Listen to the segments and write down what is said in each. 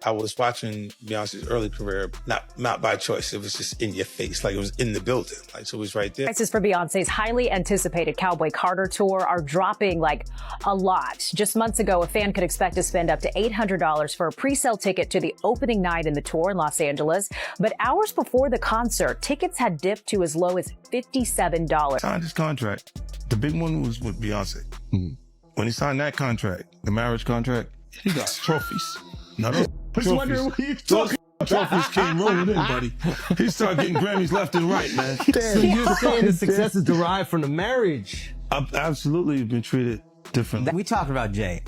I was watching Beyonce's early career, not by choice. It was just in your face, like it was in the building. Like, so it was right there. Prices for Beyonce's highly anticipated Cowboy Carter tour are dropping like a lot. Just months ago, a fan could expect to spend up to $800 for a pre-sale ticket to the opening night in the tour in Los Angeles. But hours before the concert, tickets had dipped to as low as $57. Signed his contract. The big one was with Beyonce. Mm-hmm. When he signed that contract, the marriage contract, he got trophies. No, those trophies. Trophies came rolling in, buddy. He started getting Grammys left and right, man. So you're saying the success is derived from the marriage? I've absolutely been treated differently. We talked about Jay.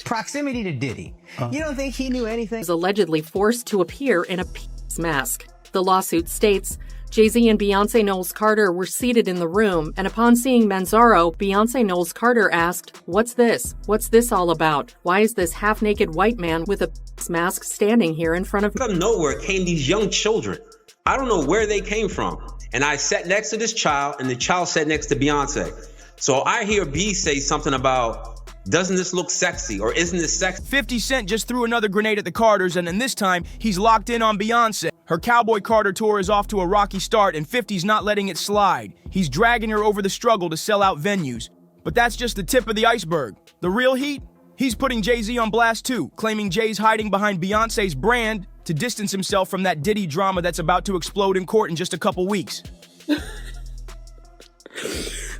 Proximity to Diddy. You don't think he knew anything? Was allegedly forced to appear in a peace mask. The lawsuit states Jay-Z and Beyoncé Knowles Carter were seated in the room, and upon seeing Manzaro, Beyoncé Knowles Carter asked, "What's this? What's this all about? Why is this half-naked white man with a mask standing here in front of me?" Out of nowhere came these young children. I don't know where they came from. And I sat next to this child, and the child sat next to Beyonce. So I hear B say something about, "Doesn't this look sexy?" or "Isn't this sexy?" 50 Cent just threw another grenade at the Carters, and then this time, he's locked in on Beyonce. Her Cowboy Carter tour is off to a rocky start, and 50's not letting it slide. He's dragging her over the struggle to sell out venues. But that's just the tip of the iceberg. The real heat? He's putting Jay-Z on blast too, claiming Jay's hiding behind Beyonce's brand to distance himself from that Diddy drama that's about to explode in court in just a couple weeks.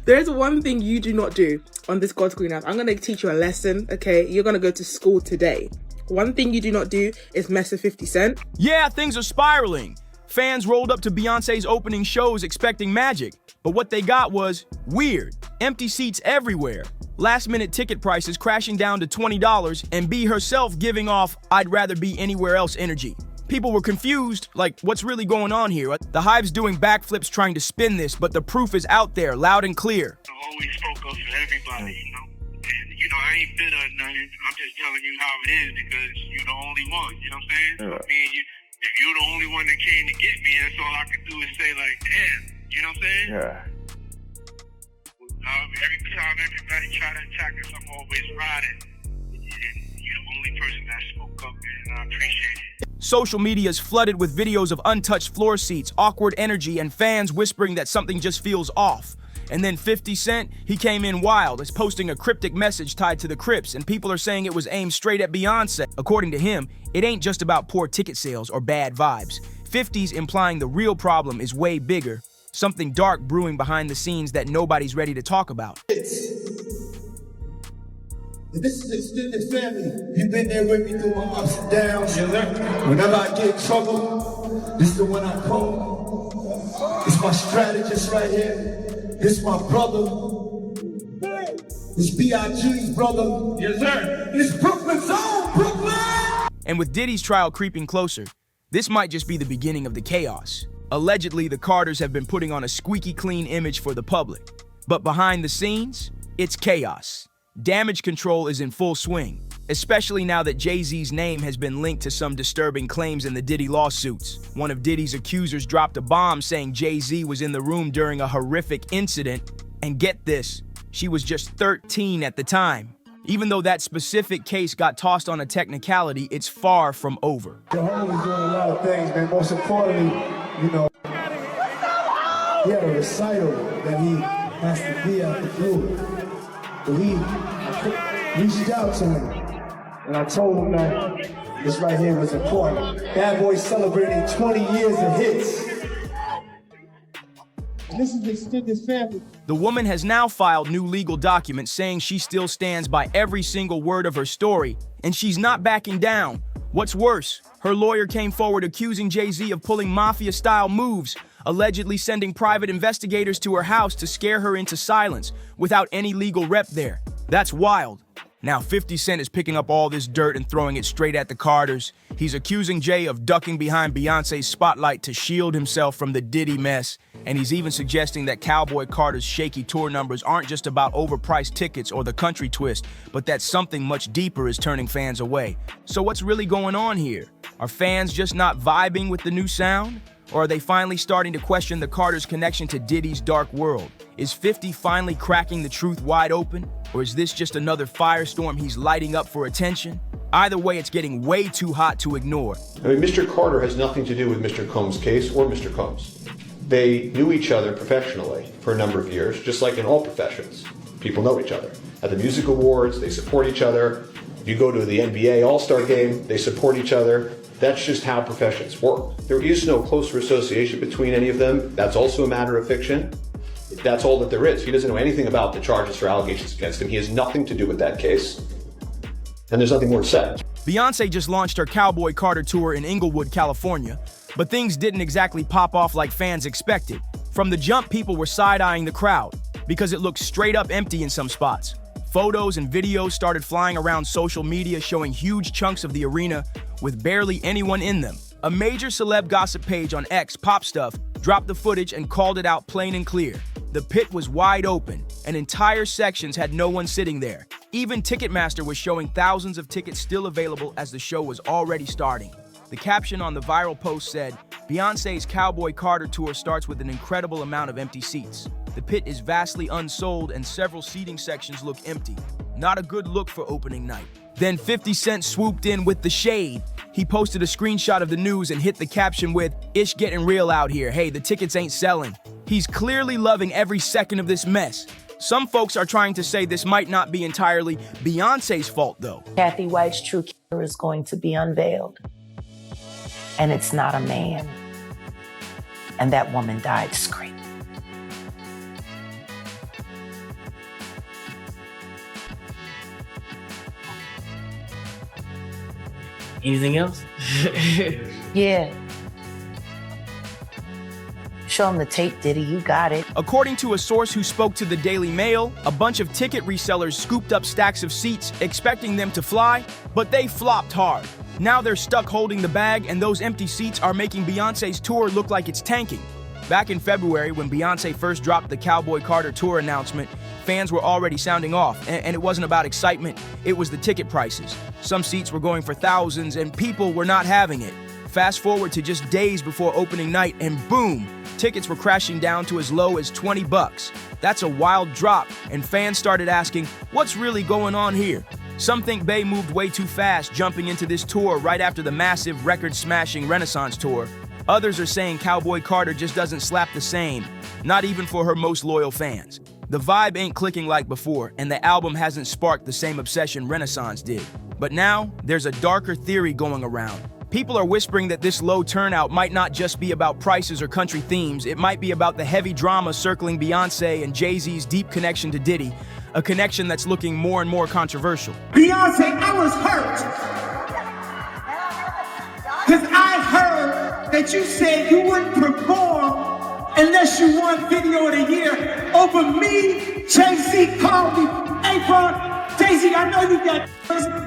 There's one thing you do not do on this God's Green Earth. I'm going to teach you a lesson, okay? You're going to go to school today. One thing you do not do is mess with 50 Cent. Yeah, things are spiraling. Fans rolled up to Beyonce's opening shows expecting magic, but what they got was weird. Empty seats everywhere. Last-minute ticket prices crashing down to $20, and B herself giving off "I'd rather be anywhere else" energy. People were confused, like, what's really going on here? The Hive's doing backflips trying to spin this, but the proof is out there, loud and clear. I always spoke up for everybody, you know? And, you know, I ain't bitter or nothing. I'm just telling you how it is because you're the only one, you know what I'm saying? Yeah. I mean, if you're the only one that came to get me, that's all I can do is say, like, damn, you know what I'm saying? Yeah. Every time everybody try to attack us, I'm always riding. And you're the only person that spoke up, and I appreciate it. Social media is flooded with videos of untouched floor seats, awkward energy, and fans whispering that something just feels off. And then 50 Cent, he came in wild, is posting a cryptic message tied to the Crips, and people are saying it was aimed straight at Beyonce. According to him, it ain't just about poor ticket sales or bad vibes. 50's implying the real problem is way bigger, something dark brewing behind the scenes that nobody's ready to talk about. This is extended family. You've been there with me through my ups and downs. Whenever I get in trouble, this is the one I call. It's my strategist right here. This my brother. It's B.I.G.'s brother. Yes, sir. It's Brooklyn's own Brooklyn. And with Diddy's trial creeping closer, this might just be the beginning of the chaos. Allegedly, the Carters have been putting on a squeaky clean image for the public. But behind the scenes, it's chaos. Damage control is in full swing, especially now that Jay-Z's name has been linked to some disturbing claims in the Diddy lawsuits. One of Diddy's accusers dropped a bomb saying Jay-Z was in the room during a horrific incident, and get this, she was just 13 at the time. Even though that specific case got tossed on a technicality, it's far from over. The homie's doing a lot of things, man. Most importantly, you know, he had a recital that he has to be at the blue. But I reached out to him, and I told him that this right here was important. Bad Boy celebrating 20 years of hits. And this is extended family. The woman has now filed new legal documents saying she still stands by every single word of her story, and she's not backing down. What's worse, her lawyer came forward accusing Jay-Z of pulling mafia-style moves, allegedly sending private investigators to her house to scare her into silence without any legal rep there. That's wild. Now 50 Cent is picking up all this dirt and throwing it straight at the Carters. He's accusing Jay of ducking behind Beyonce's spotlight to shield himself from the Diddy mess. And he's even suggesting that Cowboy Carter's shaky tour numbers aren't just about overpriced tickets or the country twist, but that something much deeper is turning fans away. So what's really going on here? Are fans just not vibing with the new sound? Or are they finally starting to question the Carters' connection to Diddy's dark world? Is 50 finally cracking the truth wide open? Or is this just another firestorm he's lighting up for attention? Either way, it's getting way too hot to ignore. I mean, Mr. Carter has nothing to do with Mr. Combs' case or Mr. Combs. They knew each other professionally for a number of years, just like in all professions. People know each other. At the music awards, they support each other. If you go to the NBA All-Star game, they support each other. That's just how professions work. There is no closer association between any of them. That's also a matter of fiction. That's all that there is. He doesn't know anything about the charges or allegations against him. He has nothing to do with that case. And there's nothing more to say. Beyoncé just launched her Cowboy Carter tour in Inglewood, California, but things didn't exactly pop off like fans expected. From the jump, people were side-eyeing the crowd because it looked straight up empty in some spots. Photos and videos started flying around social media showing huge chunks of the arena with barely anyone in them. A major celeb gossip page on X, Pop Stuff, dropped the footage and called it out plain and clear. The pit was wide open, and entire sections had no one sitting there. Even Ticketmaster was showing thousands of tickets still available as the show was already starting. The caption on the viral post said, "Beyoncé's Cowboy Carter tour starts with an incredible amount of empty seats. The pit is vastly unsold and several seating sections look empty. Not a good look for opening night." Then 50 Cent swooped in with the shade. He posted a screenshot of the news and hit the caption with, "Ish getting real out here. Hey, the tickets ain't selling." He's clearly loving every second of this mess. Some folks are trying to say this might not be entirely Beyoncé's fault, though. Kathy White's true killer is going to be unveiled. And it's not a man. And that woman died screaming. Anything else? Yeah. Show them the tape, Diddy, you got it. According to a source who spoke to the Daily Mail, a bunch of ticket resellers scooped up stacks of seats, expecting them to fly, but they flopped hard. Now they're stuck holding the bag, and those empty seats are making Beyoncé's tour look like it's tanking. Back in February, when Beyoncé first dropped the Cowboy Carter tour announcement, fans were already sounding off, and it wasn't about excitement, it was the ticket prices. Some seats were going for thousands, and people were not having it. Fast forward to just days before opening night, and boom, tickets were crashing down to as low as $20. That's a wild drop, and fans started asking, what's really going on here? Some think Bey moved way too fast, jumping into this tour right after the massive record-smashing Renaissance tour. Others are saying Cowboy Carter just doesn't slap the same, not even for her most loyal fans. The vibe ain't clicking like before, and the album hasn't sparked the same obsession Renaissance did. But now, there's a darker theory going around. People are whispering that this low turnout might not just be about prices or country themes, it might be about the heavy drama circling Beyoncé and Jay-Z's deep connection to Diddy, a connection that's looking more and more controversial. Beyoncé, I was hurt. Because I heard that you said you wouldn't perform unless you won Video of the Year over me. Jay-Z called me. Hey, bro, Jay-Z, I know you got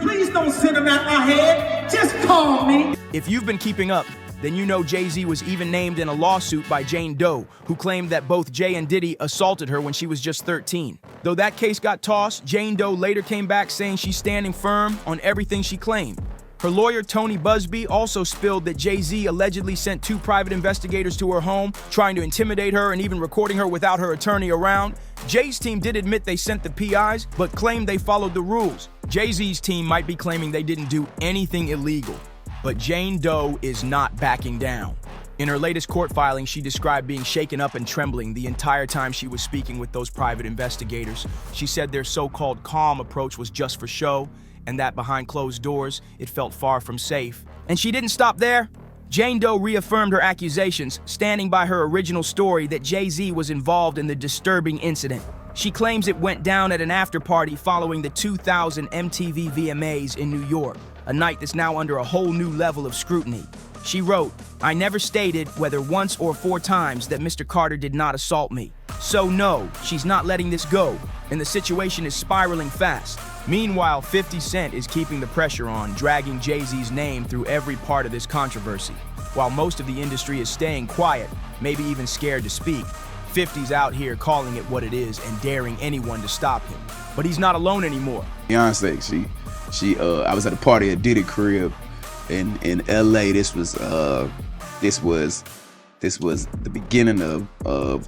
please don't send them out my head. Just call me. If you've been keeping up, then you know Jay-Z was even named in a lawsuit by Jane Doe, who claimed that both Jay and Diddy assaulted her when she was just 13. Though that case got tossed, Jane Doe later came back saying she's standing firm on everything she claimed. Her lawyer, Tony Busby, also spilled that Jay-Z allegedly sent 2 private investigators to her home, trying to intimidate her and even recording her without her attorney around. Jay's team did admit they sent the PIs, but claimed they followed the rules. Jay-Z's team might be claiming they didn't do anything illegal. But Jane Doe is not backing down. In her latest court filing, she described being shaken up and trembling the entire time she was speaking with those private investigators. She said their so-called calm approach was just for show, and that behind closed doors, it felt far from safe. And she didn't stop there. Jane Doe reaffirmed her accusations, standing by her original story that Jay-Z was involved in the disturbing incident. She claims it went down at an after-party following the 2000 MTV VMAs in New York, a night that's now under a whole new level of scrutiny. She wrote, "I never stated, whether once or 4 times, that Mr. Carter did not assault me. So no, she's not letting this go, and the situation is spiraling fast." Meanwhile, 50 Cent is keeping the pressure on, dragging Jay-Z's name through every part of this controversy. While most of the industry is staying quiet, maybe even scared to speak, 50's out here calling it what it is and daring anyone to stop him. But he's not alone anymore. Beyoncé, I was at a party at Diddy crib in LA. This was the beginning of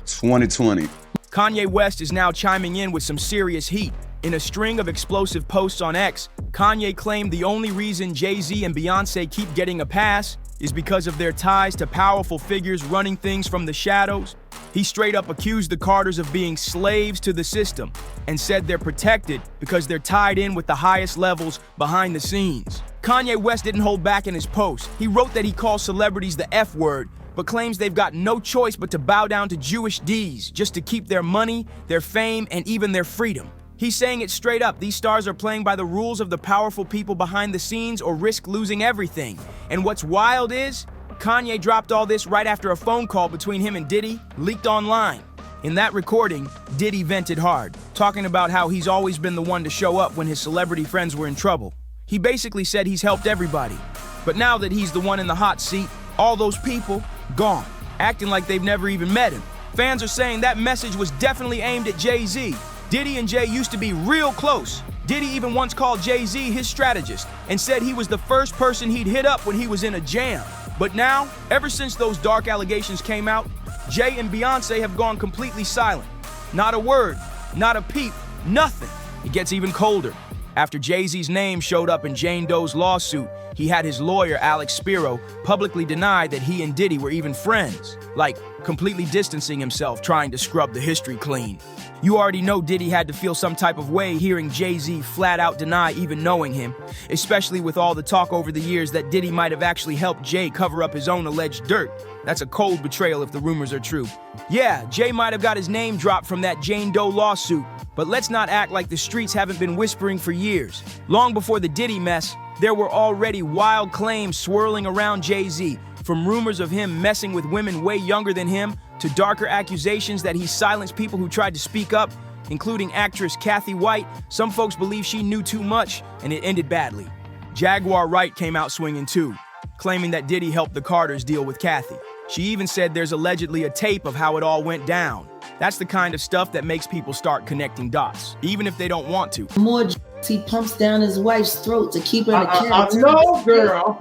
2020. Kanye West is now chiming in with some serious heat. In a string of explosive posts on X, Kanye claimed the only reason Jay-Z and Beyoncé keep getting a pass is because of their ties to powerful figures running things from the shadows. He straight up accused the Carters of being slaves to the system and said they're protected because they're tied in with the highest levels behind the scenes. Kanye West didn't hold back in his post. He wrote that he calls celebrities the F word, but claims they've got no choice but to bow down to Jewish D's just to keep their money, their fame, and even their freedom. He's saying it straight up. These stars are playing by the rules of the powerful people behind the scenes or risk losing everything. And what's wild is, Kanye dropped all this right after a phone call between him and Diddy leaked online. In that recording, Diddy vented hard, talking about how he's always been the one to show up when his celebrity friends were in trouble. He basically said he's helped everybody. But now that he's the one in the hot seat, all those people, gone, acting like they've never even met him. Fans are saying that message was definitely aimed at Jay-Z. Diddy and Jay used to be real close. Diddy even once called Jay-Z his strategist and said he was the first person he'd hit up when he was in a jam. But now, ever since those dark allegations came out, Jay and Beyoncé have gone completely silent. Not a word, not a peep, nothing. It gets even colder. After Jay-Z's name showed up in Jane Doe's lawsuit, he had his lawyer, Alex Spiro, publicly deny that he and Diddy were even friends, like completely distancing himself, trying to scrub the history clean. You already know Diddy had to feel some type of way hearing Jay-Z flat out deny even knowing him, especially with all the talk over the years that Diddy might have actually helped Jay cover up his own alleged dirt. That's a cold betrayal if the rumors are true. Yeah, Jay might have got his name dropped from that Jane Doe lawsuit, but let's not act like the streets haven't been whispering for years. Long before the Diddy mess, there were already wild claims swirling around Jay-Z, from rumors of him messing with women way younger than him to darker accusations that he silenced people who tried to speak up, including actress Kathy White. Some folks believe she knew too much, and it ended badly. Jaguar Wright came out swinging too, claiming that Diddy helped the Carters deal with Kathy. She even said there's allegedly a tape of how it all went down. That's the kind of stuff that makes people start connecting dots, even if they don't want to. More he pumps down his wife's throat to keep her in the character. No, girl.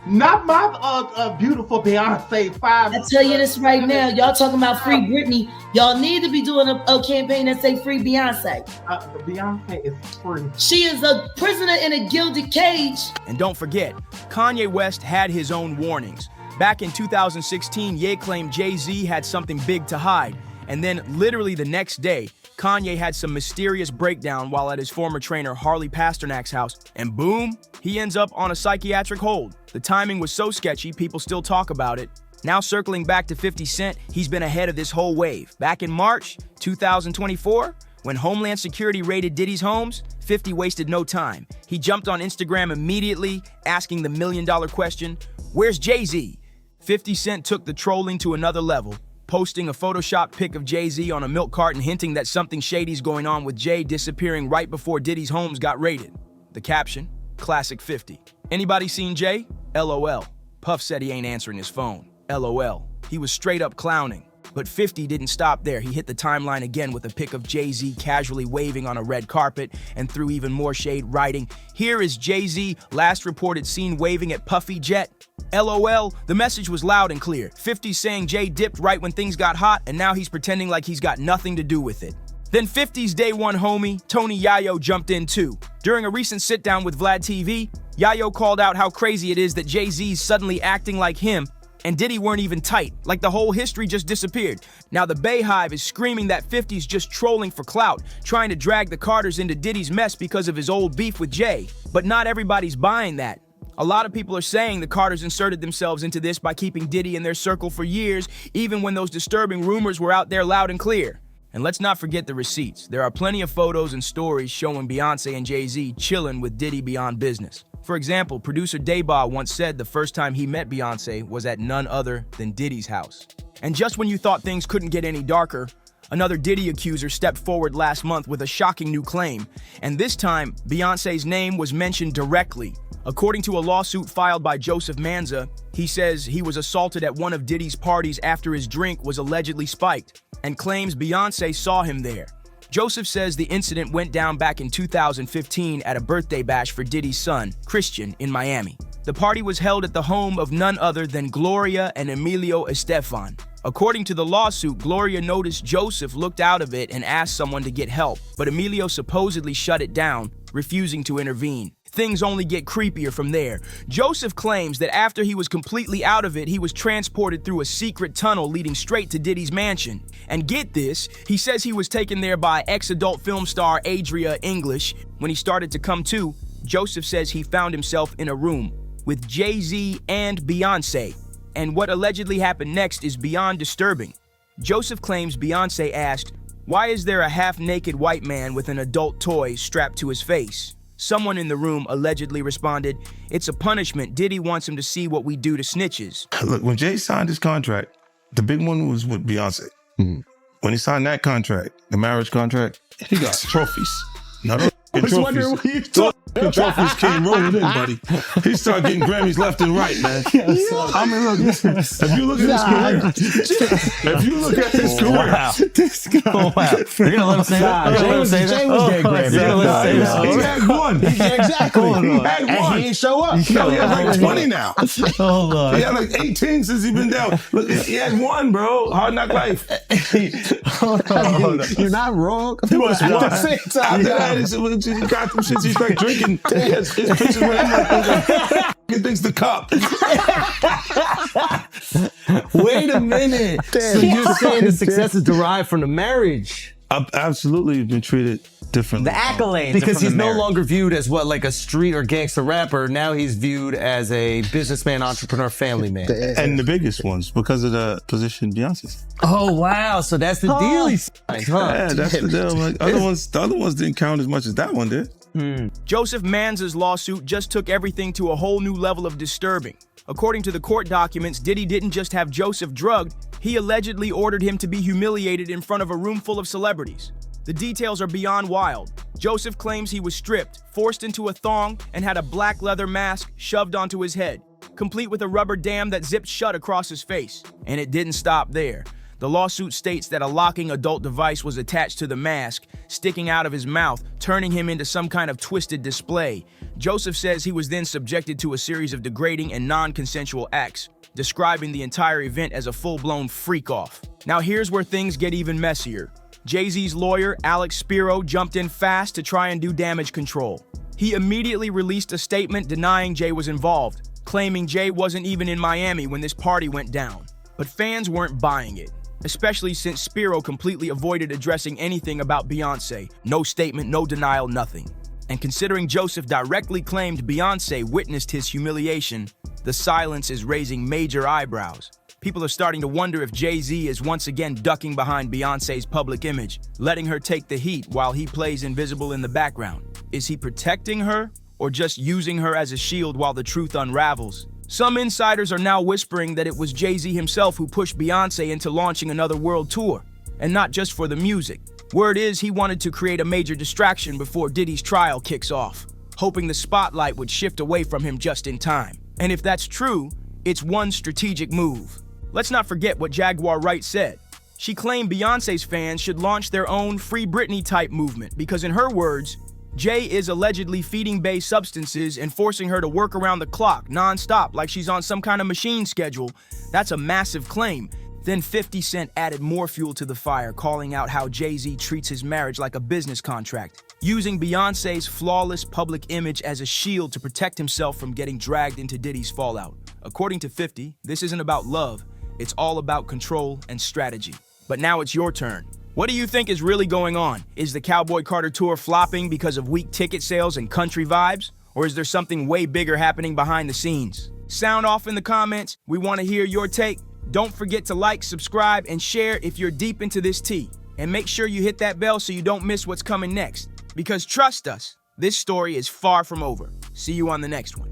Not my beautiful Beyonce 5. I tell you this right now, y'all talking about free Britney. Y'all need to be doing a campaign that say free Beyonce. Beyonce is free. She is a prisoner in a gilded cage. And don't forget, Kanye West had his own warnings. Back in 2016, Ye claimed Jay-Z had something big to hide. And then literally the next day, Kanye had some mysterious breakdown while at his former trainer Harley Pasternak's house, and boom, he ends up on a psychiatric hold. The timing was so sketchy, people still talk about it. Now circling back to 50 Cent, he's been ahead of this whole wave. Back in March 2024, when Homeland Security raided Diddy's homes, 50 wasted no time. He jumped on Instagram immediately, asking the million-dollar question, "Where's Jay-Z?" 50 Cent took the trolling to another level, posting a photoshopped pic of Jay-Z on a milk carton hinting that something shady's going on with Jay disappearing right before Diddy's homes got raided. The caption, classic 50. Anybody seen Jay? LOL. Puff said he ain't answering his phone. LOL. He was straight up clowning. But 50 didn't stop there. He hit the timeline again with a pic of Jay-Z casually waving on a red carpet and threw even more shade, writing, "Here is Jay-Z last reported seen waving at Puffy Jet." LOL, the message was loud and clear. 50 saying Jay dipped right when things got hot, and now he's pretending like he's got nothing to do with it. Then 50's day one homie, Tony Yayo, jumped in too. During a recent sit-down with Vlad TV, Yayo called out how crazy it is that Jay-Z's suddenly acting like him, and Diddy weren't even tight, like the whole history just disappeared. Now the Bayhive is screaming that 50's just trolling for clout, trying to drag the Carters into Diddy's mess because of his old beef with Jay. But not everybody's buying that. A lot of people are saying the Carters inserted themselves into this by keeping Diddy in their circle for years, even when those disturbing rumors were out there loud and clear. And let's not forget the receipts. There are plenty of photos and stories showing Beyoncé and Jay-Z chilling with Diddy beyond business. For example, producer Dayba once said the first time he met Beyoncé was at none other than Diddy's house. And just when you thought things couldn't get any darker, another Diddy accuser stepped forward last month with a shocking new claim. And this time, Beyoncé's name was mentioned directly. According to a lawsuit filed by Joseph Manza, he says he was assaulted at one of Diddy's parties after his drink was allegedly spiked, and claims Beyoncé saw him there. Joseph says the incident went down back in 2015 at a birthday bash for Diddy's son, Christian, in Miami. The party was held at the home of none other than Gloria and Emilio Estefan. According to the lawsuit, Gloria noticed Joseph looked out of it and asked someone to get help, but Emilio supposedly shut it down, refusing to intervene. Things only get creepier from there. Joseph claims that after he was completely out of it, he was transported through a secret tunnel leading straight to Diddy's mansion. And get this, he says he was taken there by ex-adult film star Adria English. When he started to come to, Joseph says he found himself in a room with Jay-Z and Beyoncé. And what allegedly happened next is beyond disturbing. Joseph claims Beyoncé asked, "Why is there a half-naked white man with an adult toy strapped to his face?" Someone in the room allegedly responded, "It's a punishment. Diddy wants him to see what we do to snitches." Look, when Jay signed his contract, the big one was with Beyonce. When he signed that contract, the marriage contract, he got trophies. Now those trophies came rolling in, buddy. He started getting Grammys left and right, man. I mean, look, if you look at his career, You're gonna let him say that? Jay was getting Grammys. He had one. Exactly. He had one. And he didn't show up. He has like 20 now. Hold on. He had like 18 since he been down. Look, he had one, bro. Hard Knock Life. Hold on. You're not wrong. At the same time. He got them shits. He's like drinking. His pictures with him like he thinks the cup. Wait a minute. So you're saying the success is derived from the marriage? I've absolutely been treated differently. The accolades. Because from he's the no marriage. longer viewed as what, like a street or gangster rapper. Now he's viewed as a businessman, entrepreneur, family man. And the biggest ones because of the position Beyonce's. Oh wow! So that's the deal he signed, huh? Yeah, that's the deal. Like, the other ones didn't count as much as that one did. Joseph Manza's lawsuit just took everything to a whole new level of disturbing. According to the court documents, Diddy didn't just have Joseph drugged, he allegedly ordered him to be humiliated in front of a room full of celebrities. The details are beyond wild. Joseph claims he was stripped, forced into a thong, and had a black leather mask shoved onto his head, complete with a rubber dam that zipped shut across his face. And it didn't stop there. The lawsuit states that a locking adult device was attached to the mask, sticking out of his mouth, turning him into some kind of twisted display. Joseph says he was then subjected to a series of degrading and non-consensual acts, describing the entire event as a full-blown freak-off. Now here's where things get even messier. Jay-Z's lawyer, Alex Spiro, jumped in fast to try and do damage control. He immediately released a statement denying Jay was involved, claiming Jay wasn't even in Miami when this party went down. But fans weren't buying it, especially since Spiro completely avoided addressing anything about Beyoncé. No statement, no denial, nothing. And considering Joseph directly claimed Beyoncé witnessed his humiliation, the silence is raising major eyebrows. People are starting to wonder if Jay-Z is once again ducking behind Beyoncé's public image, letting her take the heat while he plays invisible in the background. Is he protecting her, or just using her as a shield while the truth unravels? Some insiders are now whispering that it was Jay-Z himself who pushed Beyoncé into launching another world tour, and not just for the music. Word is he wanted to create a major distraction before Diddy's trial kicks off, hoping the spotlight would shift away from him just in time. And if that's true, it's one strategic move. Let's not forget what Jaguar Wright said. She claimed Beyoncé's fans should launch their own Free Britney-type movement because, in her words, Jay is allegedly feeding Bey substances and forcing her to work around the clock, non-stop, like she's on some kind of machine schedule. That's a massive claim. Then 50 Cent added more fuel to the fire, calling out how Jay-Z treats his marriage like a business contract, using Beyoncé's flawless public image as a shield to protect himself from getting dragged into Diddy's fallout. According to 50, this isn't about love. It's all about control and strategy. But now it's your turn. What do you think is really going on? Is the Cowboy Carter tour flopping because of weak ticket sales and country vibes? Or is there something way bigger happening behind the scenes? Sound off in the comments. We want to hear your take. Don't forget to like, subscribe, and share if you're deep into this tea. And make sure you hit that bell so you don't miss what's coming next. Because trust us, this story is far from over. See you on the next one.